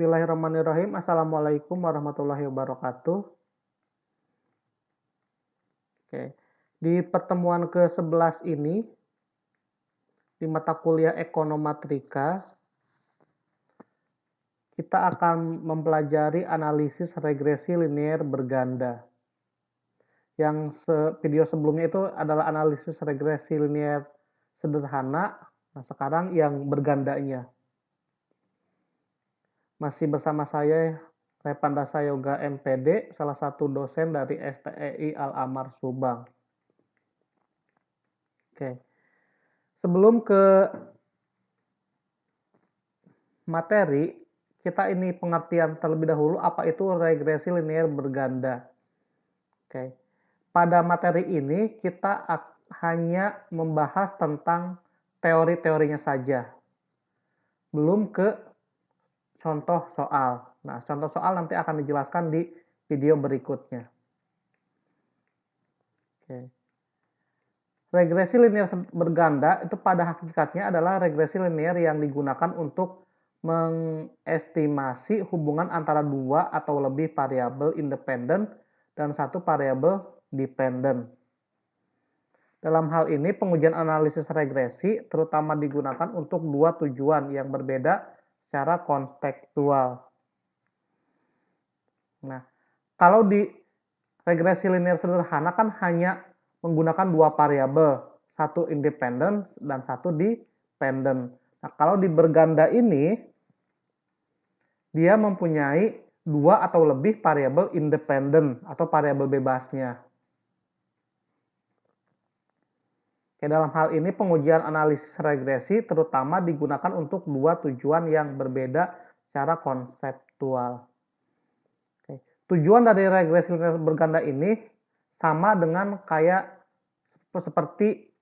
Bismillahirrahmanirrahim. Assalamualaikum warahmatullahi wabarakatuh. Oke. Di pertemuan ke-11 ini, di mata kuliah Ekonometrika, kita akan mempelajari analisis regresi linear berganda. Yang video sebelumnya itu adalah analisis regresi linear sederhana. Nah, sekarang yang bergandanya. Masih bersama saya, Repandasa Yoga MPD, salah satu dosen dari STEI Al-Amar Subang. Oke. Sebelum ke materi, kita ini pengertian terlebih dahulu apa itu regresi linear berganda. Oke. Pada materi ini kita hanya membahas tentang teori-teorinya saja. Belum ke contoh soal. Nah, contoh soal nanti akan dijelaskan di video berikutnya. Oke. Regresi linear berganda itu pada hakikatnya adalah regresi linear yang digunakan untuk mengestimasi hubungan antara dua atau lebih variabel independen dan satu variabel dependen. Dalam hal ini, pengujian analisis regresi terutama digunakan untuk dua tujuan yang berbeda secara kontekstual. Nah, kalau di regresi linear sederhana kan hanya menggunakan dua variabel, satu independen dan satu dependen. Nah, kalau di berganda ini, dia mempunyai dua atau lebih variabel independen atau variabel bebasnya. Oke, dalam hal ini pengujian analisis regresi terutama digunakan untuk dua tujuan yang berbeda secara konseptual. Oke. Tujuan dari regresi linear berganda ini sama dengan kayak seperti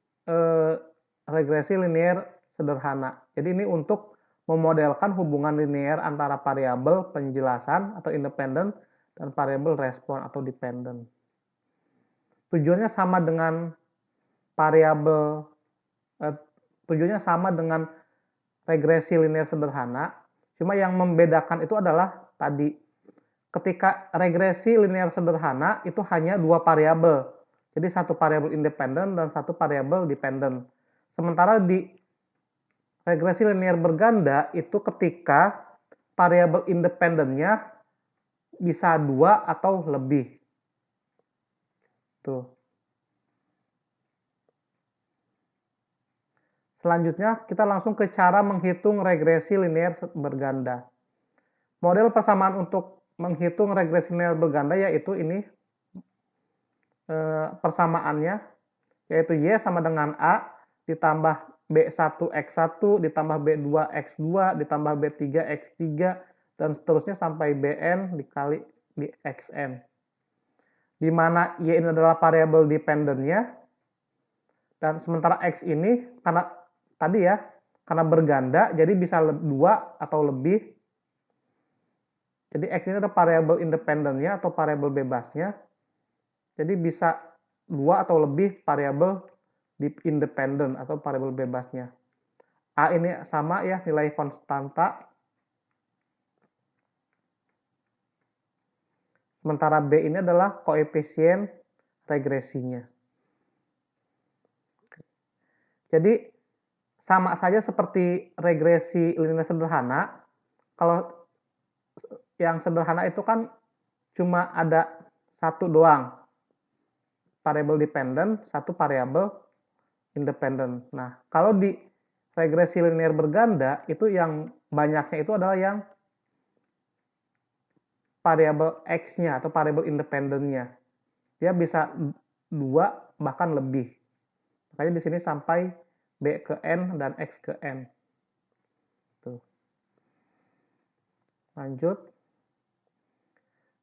regresi linear sederhana. Jadi ini untuk memodelkan hubungan linear antara variabel penjelasan atau independen dan variabel respon atau dependen. Tujuannya sama dengan regresi linear sederhana, cuma yang membedakan itu adalah tadi ketika regresi linear sederhana itu hanya dua variabel. Jadi satu variabel independen dan satu variabel dependen. Sementara di regresi linear berganda itu ketika variabel independennya bisa dua atau lebih. Tuh. Selanjutnya kita langsung ke cara menghitung regresi linear berganda. Model persamaan untuk menghitung regresi linear berganda yaitu ini persamaannya, yaitu Y sama dengan A ditambah B1X1 ditambah B2X2 ditambah B3X3 dan seterusnya sampai Bn dikali di Xn. Di mana Y ini adalah variabel dependennya dan sementara X ini karena tadi ya, karena berganda, jadi bisa dua atau lebih. Jadi X ini adalah variabel independennya atau variabel bebasnya. Jadi bisa dua atau lebih variabel independen atau variabel bebasnya. A ini sama ya, nilai konstanta. Sementara B ini adalah koefisien regresinya. Jadi sama saja seperti regresi linear sederhana. Kalau yang sederhana itu kan cuma ada satu doang, variabel dependen, satu variabel independen. Nah, kalau di regresi linear berganda itu yang banyaknya itu adalah yang variabel X-nya atau variabel independennya. Dia bisa dua bahkan lebih. Makanya di sini sampai B ke N dan X ke N. Tuh. Lanjut.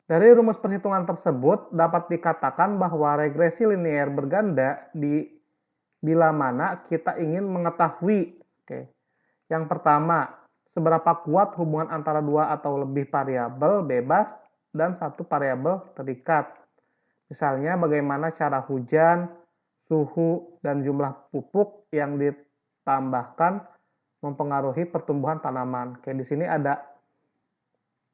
Dari rumus perhitungan tersebut dapat dikatakan bahwa regresi linear berganda bila mana kita ingin mengetahui. Oke. Yang pertama, seberapa kuat hubungan antara dua atau lebih variabel bebas dan satu variabel terikat. Misalnya bagaimana cara hujan, suhu, dan jumlah pupuk yang ditambahkan mempengaruhi pertumbuhan tanaman. Oke, di sini ada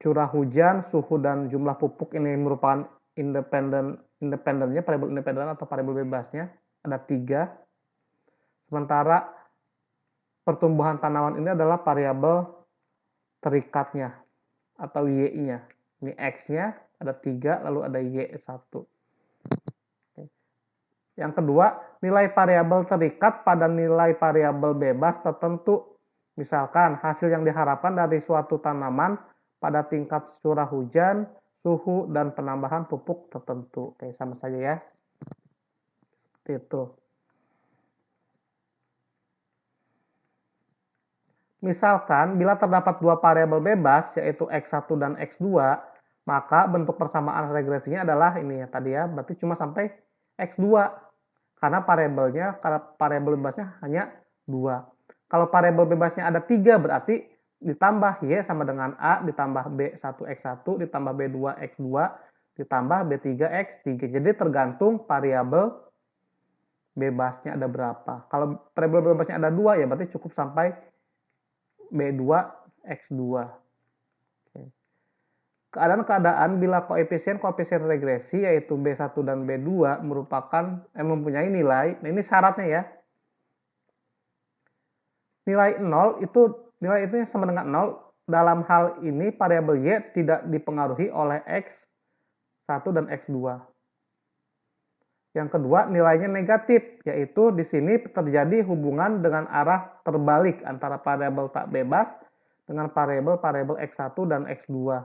curah hujan, suhu, dan jumlah pupuk ini merupakan independennya, variabel independen atau variabel bebasnya. Ada 3. Sementara pertumbuhan tanaman ini adalah variabel terikatnya atau Y-nya. Ini X-nya ada 3, lalu ada Y1. Yang kedua, nilai variabel terikat pada nilai variabel bebas tertentu. Misalkan hasil yang diharapkan dari suatu tanaman pada tingkat curah hujan, suhu, dan penambahan pupuk tertentu. Oke, sama saja ya. Seperti itu. Misalkan, bila terdapat dua variabel bebas, yaitu X1 dan X2, maka bentuk persamaan regresinya adalah ini ya tadi ya, berarti cuma sampai X2. Karena variabel bebasnya hanya 2. Kalau variabel bebasnya ada 3, berarti ditambah Y sama dengan A, ditambah B1X1, ditambah B2X2, ditambah B3X3. Jadi tergantung variabel bebasnya ada berapa. Kalau variabel bebasnya ada 2, ya berarti cukup sampai B2X2. Keadaan-keadaan bila koefisien regresi yaitu B1 dan B2 mempunyai nilai, nah ini syaratnya ya. Nilai 0 itu sama dengan 0. Dalam hal ini variabel Y tidak dipengaruhi oleh X1 dan X2. Yang kedua, nilainya negatif, yaitu di sini terjadi hubungan dengan arah terbalik antara variabel tak bebas dengan variabel X1 dan X2.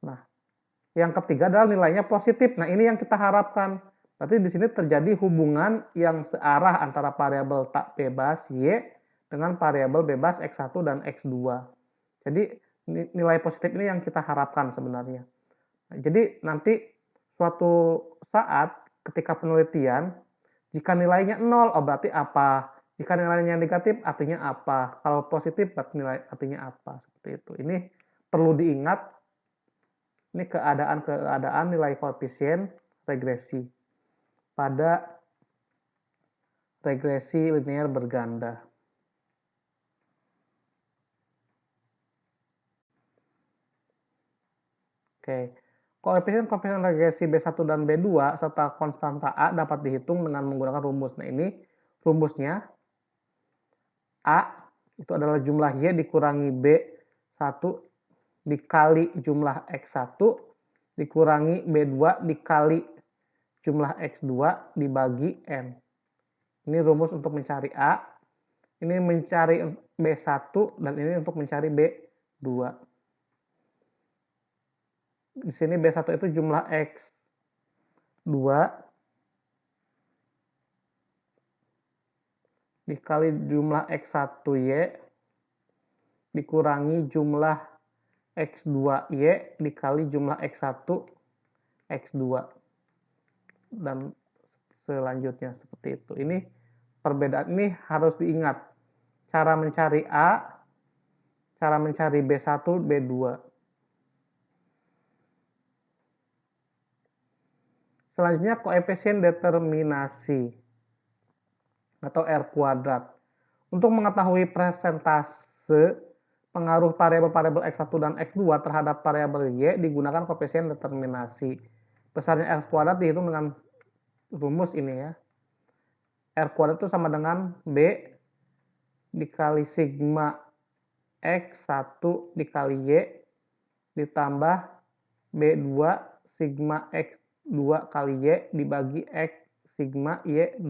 Nah, yang ketiga adalah nilainya positif. Nah, ini yang kita harapkan. Berarti di sini terjadi hubungan yang searah antara variabel tak bebas Y dengan variabel bebas X1 dan X2. Jadi, nilai positif ini yang kita harapkan sebenarnya. Nah, jadi, nanti suatu saat ketika penelitian, jika nilainya 0, oh berarti apa? Jika nilainya negatif, artinya apa? Kalau positif, berarti artinya apa? Seperti itu. Ini perlu diingat. Ini keadaan nilai koefisien regresi pada regresi linear berganda. Oke. Koefisien regresi B1 dan B2 serta konstanta A dapat dihitung dengan menggunakan rumus. Nah, ini rumusnya A itu adalah jumlah Y dikurangi B1 dikali jumlah X1 dikurangi B2 dikali jumlah X2 dibagi N. Ini rumus untuk mencari A, ini mencari B1, dan ini untuk mencari B2. Di sini B1 itu jumlah X2 dikali jumlah X1Y dikurangi jumlah X2Y dikali jumlah X1 X2 dan selanjutnya seperti itu. Ini perbedaan ini harus diingat. Cara mencari A, cara mencari B1, B2. Selanjutnya koefisien determinasi atau R kuadrat. Untuk mengetahui persentase pengaruh variabel X1 dan X2 terhadap variabel Y digunakan koefisien determinasi. Besarnya R kuadrat dihitung dengan rumus ini ya. R kuadrat itu sama dengan B dikali sigma X1 dikali Y ditambah B2 sigma X2 kali Y dibagi X sigma Y2.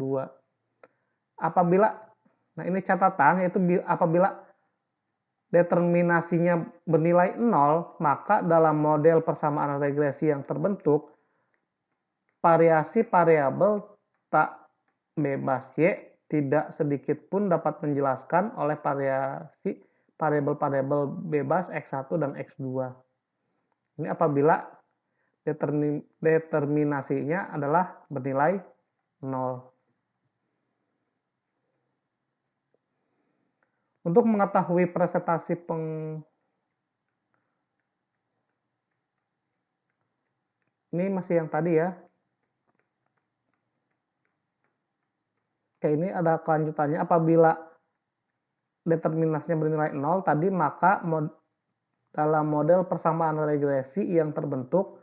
Nah ini catatan, yaitu apabila determinasinya bernilai 0, maka dalam model persamaan regresi yang terbentuk, variasi variabel tak bebas Y tidak sedikit pun dapat menjelaskan oleh variasi variabel-variabel bebas X1 dan X2. Ini apabila determinasinya adalah bernilai 0. Untuk mengetahui presentasi ini masih yang tadi ya. Oke, ini ada kelanjutannya. Apabila determinasinya bernilai 0 tadi, maka dalam model persamaan regresi yang terbentuk,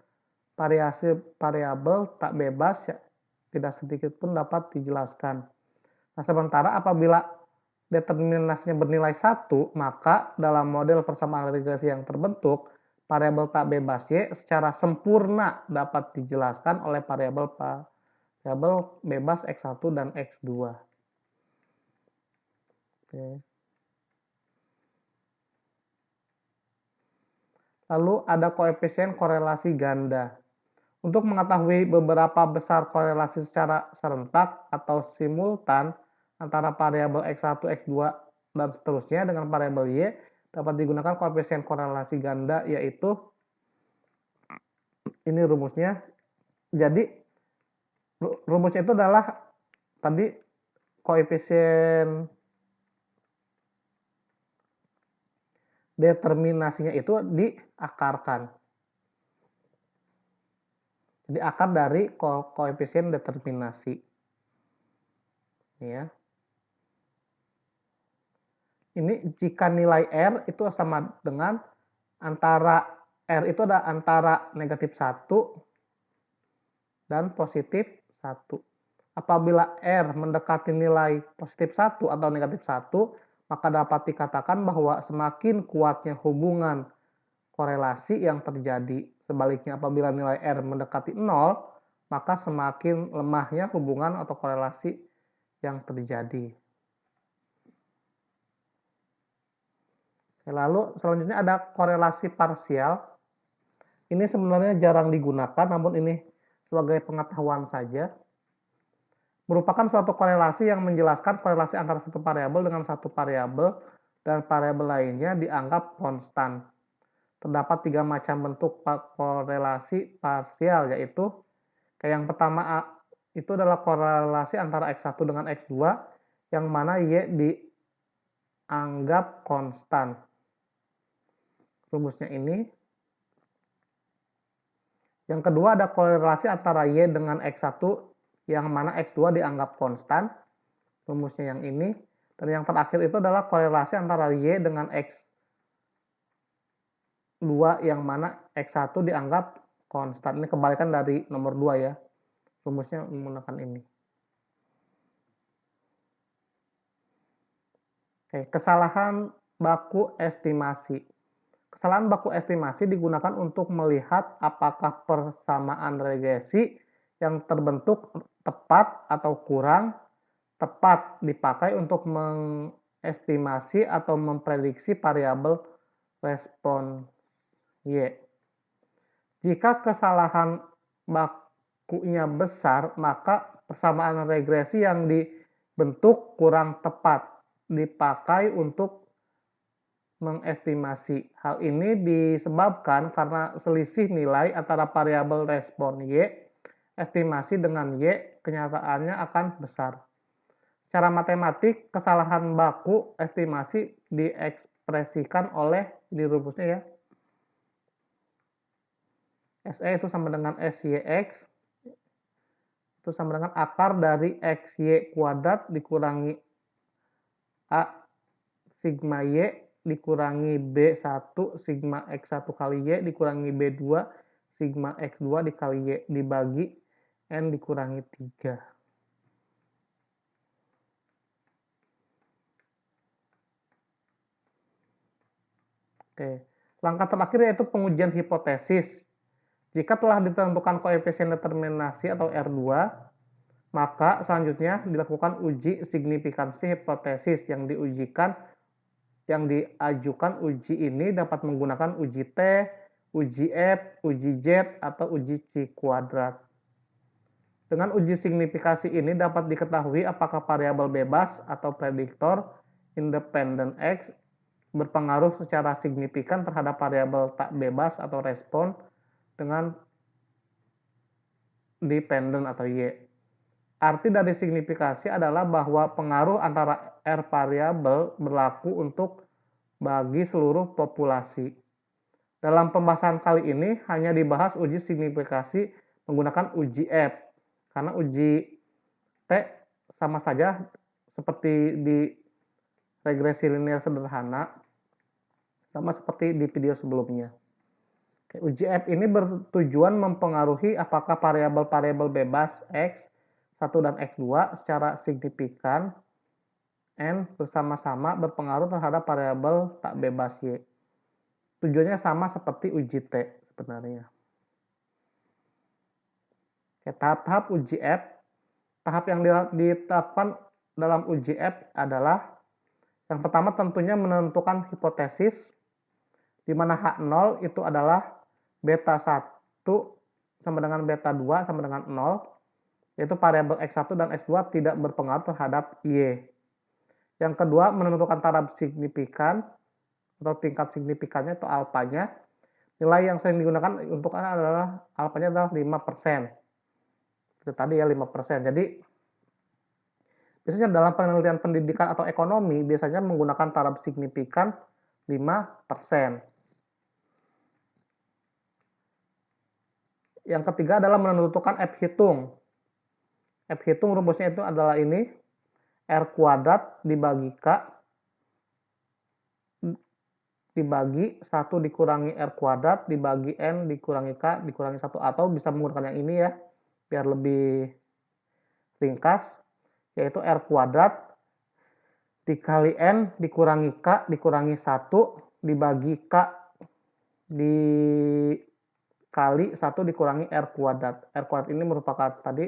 variasi variabel tak bebas ya, tidak sedikit pun dapat dijelaskan. Nah, sementara apabila determinasinya bernilai 1, maka dalam model persamaan regresi yang terbentuk, variabel tak bebas Y secara sempurna dapat dijelaskan oleh variabel bebas X1 dan X2. Oke. Lalu ada koefisien korelasi ganda. Untuk mengetahui beberapa besar korelasi secara serentak atau simultan antara variabel X1, X2, dan seterusnya dengan variabel Y, dapat digunakan koefisien korelasi ganda, yaitu ini rumusnya. Jadi rumusnya itu adalah tadi koefisien determinasinya itu diakarkan. Jadi akar dari koefisien determinasi. Ya. Ini jika nilai R itu sama dengan antara R itu ada antara negatif 1 dan positif 1. Apabila R mendekati nilai positif 1 atau negatif 1, maka dapat dikatakan bahwa semakin kuatnya hubungan korelasi yang terjadi. Sebaliknya, apabila nilai R mendekati 0, maka semakin lemahnya hubungan atau korelasi yang terjadi. Lalu selanjutnya ada korelasi parsial. Ini sebenarnya jarang digunakan, namun ini sebagai pengetahuan saja. Merupakan suatu korelasi yang menjelaskan korelasi antara satu variabel dengan satu variabel dan variabel lainnya dianggap konstan. Terdapat 3 macam bentuk korelasi parsial, yaitu yang pertama itu adalah korelasi antara X1 dengan X2 yang mana Y dianggap konstan. Rumusnya ini. Yang kedua ada korelasi antara Y dengan X1 yang mana X2 dianggap konstan. Rumusnya yang ini. Dan yang terakhir itu adalah korelasi antara Y dengan X2 yang mana X1 dianggap konstan. Ini kebalikan dari nomor 2 ya. Rumusnya menggunakan ini. Oke, kesalahan baku estimasi. Kesalahan baku estimasi digunakan untuk melihat apakah persamaan regresi yang terbentuk tepat atau kurang tepat dipakai untuk mengestimasi atau memprediksi variabel respon Y. Jika kesalahan bakunya besar, maka persamaan regresi yang dibentuk kurang tepat dipakai untuk mengestimasi. Hal ini disebabkan karena selisih nilai antara variabel respon Y, estimasi dengan Y, kenyataannya akan besar. Secara matematik, kesalahan baku estimasi diekspresikan oleh, di rumusnya ya, SE itu sama dengan SYX, itu sama dengan akar dari XY kuadrat dikurangi A sigma Y dikurangi B1 sigma X1 kali Y dikurangi B2 sigma X2 dikali Y dibagi N dikurangi 3. Oke. Langkah terakhir yaitu pengujian hipotesis. Jika telah ditentukan koefisien determinasi atau R2, maka selanjutnya dilakukan uji signifikansi hipotesis yang diajukan uji ini dapat menggunakan uji T, uji F, uji Z, atau uji C kuadrat. Dengan uji signifikasi ini dapat diketahui apakah variabel bebas atau prediktor independen X berpengaruh secara signifikan terhadap variabel tak bebas atau respon dengan dependent atau Y. Arti dari signifikasi adalah bahwa pengaruh antara R variabel berlaku untuk bagi seluruh populasi. Dalam pembahasan kali ini hanya dibahas uji signifikasi menggunakan uji F, karena uji T sama saja seperti di regresi linear sederhana, sama seperti di video sebelumnya. Uji F ini bertujuan mempengaruhi apakah variabel-variabel bebas X, 1 dan X2 secara signifikan N bersama-sama berpengaruh terhadap variabel tak bebas Y. Tujuannya sama seperti uji T sebenarnya. Tahap-tahap uji F. Tahap yang ditetapkan dalam uji F adalah yang pertama tentunya menentukan hipotesis, di mana H0 itu adalah beta 1 sama dengan beta 2 sama dengan 0, yaitu variabel X1 dan X2 tidak berpengaruh terhadap Y. Yang kedua, menentukan taraf signifikan atau tingkat signifikannya atau alfanya. Nilai yang sering digunakan untuk adalah alfanya adalah 5%. Itu tadi ya 5%. Jadi biasanya dalam penelitian pendidikan atau ekonomi biasanya menggunakan taraf signifikan 5%. Yang ketiga adalah menentukan F hitung. F hitung rumusnya itu adalah ini, R kuadrat dibagi K dibagi 1 dikurangi R kuadrat dibagi N dikurangi K dikurangi 1, atau bisa menggunakan yang ini ya, biar lebih ringkas, yaitu R kuadrat dikali N dikurangi K dikurangi 1 dibagi K dikali 1 dikurangi R kuadrat. R kuadrat ini merupakan tadi,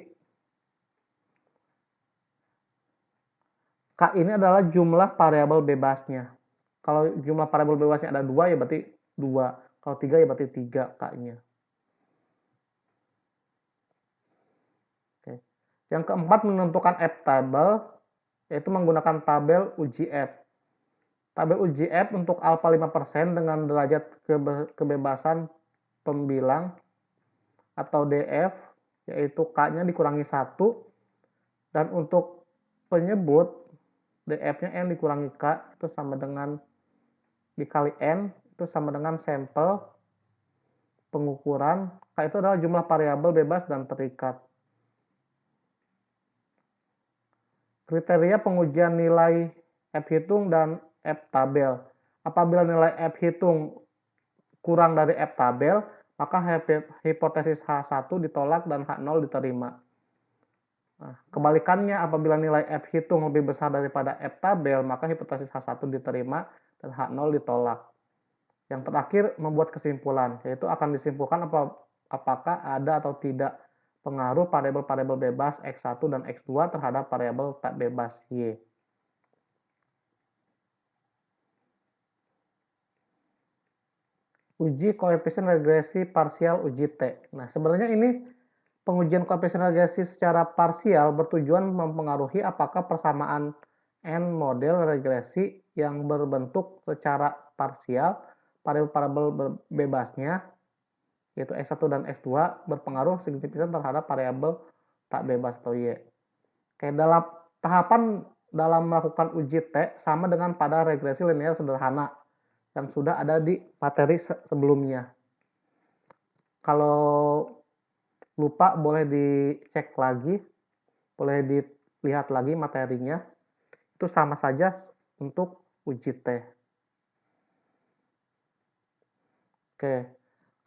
K ini adalah jumlah variabel bebasnya. Kalau jumlah variabel bebasnya ada 2 ya berarti 2. Kalau 3 ya berarti 3 K-nya. Oke. Yang keempat menentukan F tabel, yaitu menggunakan tabel uji F. Tabel uji F untuk alfa 5% dengan derajat kebebasan pembilang atau DF, yaitu K-nya dikurangi 1, dan untuk penyebut DF-nya N dikurangi K itu sama dengan dikali N itu sama dengan sampel pengukuran. K itu adalah jumlah variabel bebas dan terikat. Kriteria pengujian nilai F hitung dan F tabel. Apabila nilai F hitung kurang dari F tabel, maka hipotesis H1 ditolak dan H0 diterima. Nah, kebalikannya, apabila nilai F hitung lebih besar daripada F tabel, maka hipotesis H1 diterima dan H0 ditolak. Yang terakhir, membuat kesimpulan, yaitu akan disimpulkan apakah ada atau tidak pengaruh variabel-variabel bebas X1 dan X2 terhadap variabel tak bebas Y. Uji koefisien regresi parsial uji T. Nah, sebenarnya ini pengujian koefisien regresi secara parsial bertujuan mempengaruhi apakah persamaan N model regresi yang berbentuk secara parsial variabel-variabel bebasnya, yaitu X1 dan X2, berpengaruh signifikan terhadap variabel tak bebas atau Y. Oke, dalam tahapan dalam melakukan uji T sama dengan pada regresi linear sederhana yang sudah ada di materi sebelumnya. Kalau lupa boleh dicek lagi, boleh dilihat lagi materinya. Itu sama saja untuk uji T. Oke,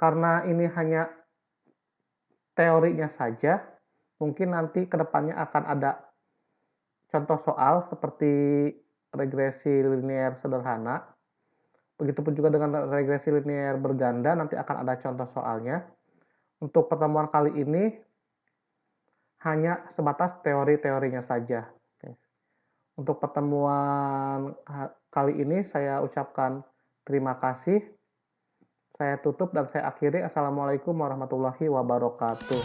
karena ini hanya teorinya saja, mungkin nanti kedepannya akan ada contoh soal seperti regresi linear sederhana. Begitupun juga dengan regresi linear berganda, nanti akan ada contoh soalnya. Untuk pertemuan kali ini hanya sebatas teori-teorinya saja. Oke. Untuk pertemuan kali ini saya ucapkan terima kasih. Saya tutup dan saya akhiri. Assalamualaikum warahmatullahi wabarakatuh.